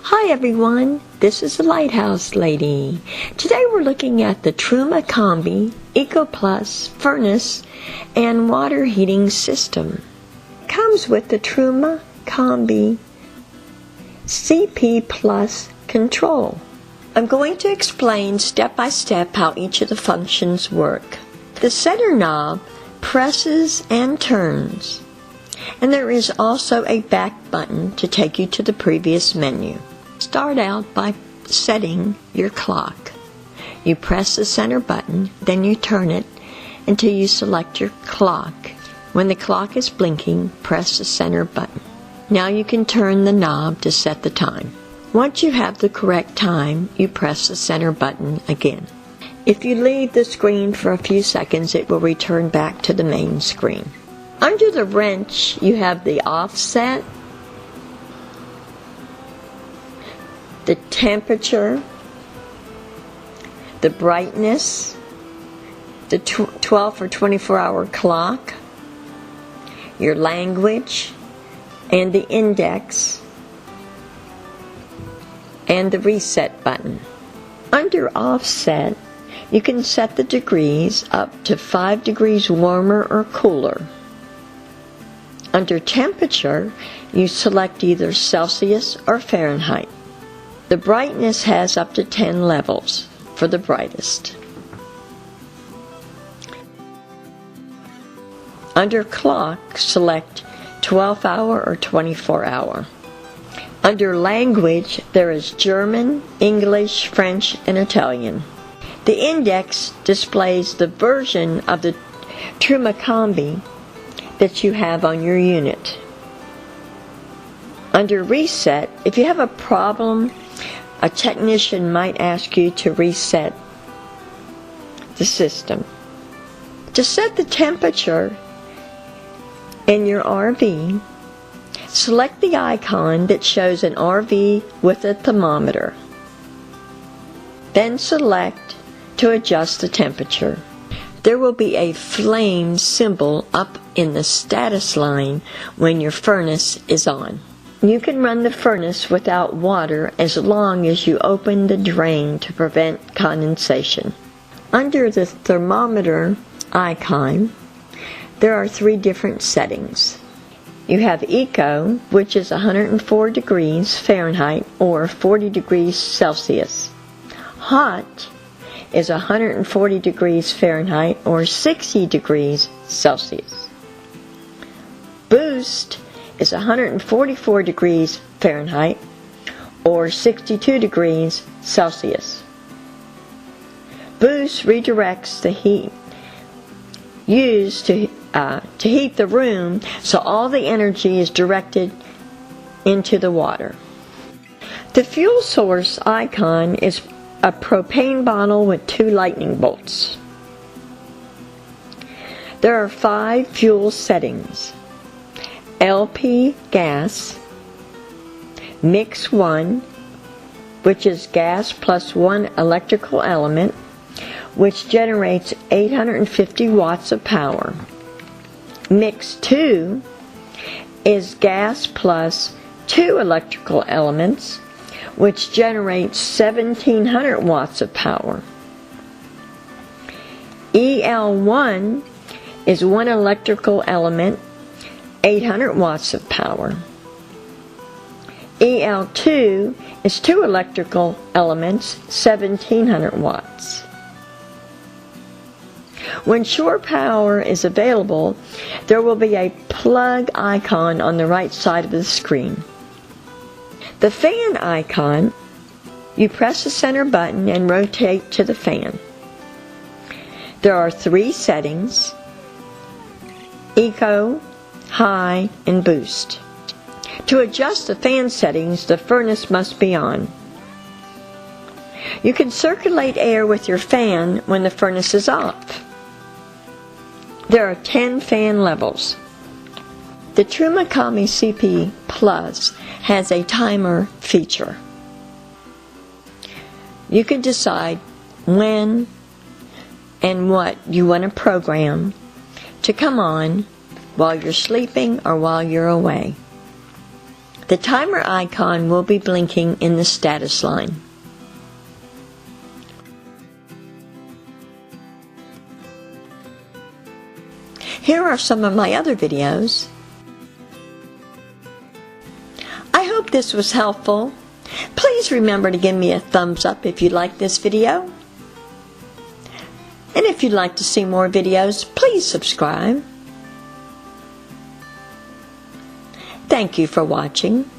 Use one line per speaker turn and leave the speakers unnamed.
Hi everyone, this is the Lighthouse Lady. Today we're looking at the Truma Combi Furnace and water heating system. It comes with the Truma Combi CP Plus control. I'm going to explain step by step how each of the functions work. The center knob presses and turns, and there is also a back button to take you to the previous menu. Start out by setting your clock. You press the center button, then you turn it until you select your clock. When the clock is blinking, press the center button. Now you can turn the knob to set the time. Once you have the correct time, you press the center button again. If you leave the screen for a few seconds, it will return back to the main screen. Under the wrench, you have the offset, the temperature, the brightness, the 12 or 24-hour clock, your language, and the index, and the reset button. Under offset, you can set the degrees up to 5 degrees warmer or cooler. Under temperature, you select either Celsius or Fahrenheit. The brightness has up to 10 levels for the brightest. Under clock, select 12-hour or 24-hour. Under language, there is German, English, French, and Italian. The index displays the version of the Truma Combi that you have on your unit. Under reset, if you have a problem, a technician might ask you to reset the system. To set the temperature in your RV, select the icon that shows an RV with a thermometer. Then select to adjust the temperature. There will be a flame symbol up in the status line when your furnace is on. You can run the furnace without water as long as you open the drain to prevent condensation. Under the thermometer icon, there are 3 different settings. You have Eco, which is 104 degrees Fahrenheit or 40 degrees Celsius. Hot is 140 degrees Fahrenheit or 60 degrees Celsius. Boost is 144 degrees Fahrenheit or 62 degrees Celsius. Boost redirects the heat used to heat the room, so all the energy is directed into the water. The fuel source icon is a propane bottle with 2 lightning bolts. There are 5 fuel settings: LP gas, Mix 1, which is gas plus 1 electrical element, which generates 850 watts of power. Mix 2 is gas plus 2 electrical elements, which generates 1700 watts of power. EL1 is 1 electrical element, 800 watts of power. EL2 is 2 electrical elements, 1700 watts. When shore power is available, there will be a plug icon on the right side of the screen. The fan icon, you press the center button and rotate to the fan. There are 3 settings: Eco, High, and Boost. To adjust the fan settings, the furnace must be on. You can circulate air with your fan when the furnace is off. There are 10 fan levels. The Truma Combi CP Plus has a timer feature. You can decide when and what you want to program to come on while you're sleeping or while you're away. The timer icon will be blinking in the status line. Here are some of my other videos. I hope this was helpful. Please remember to give me a thumbs up if you like this video. And if you'd like to see more videos, please subscribe. Thank you for watching.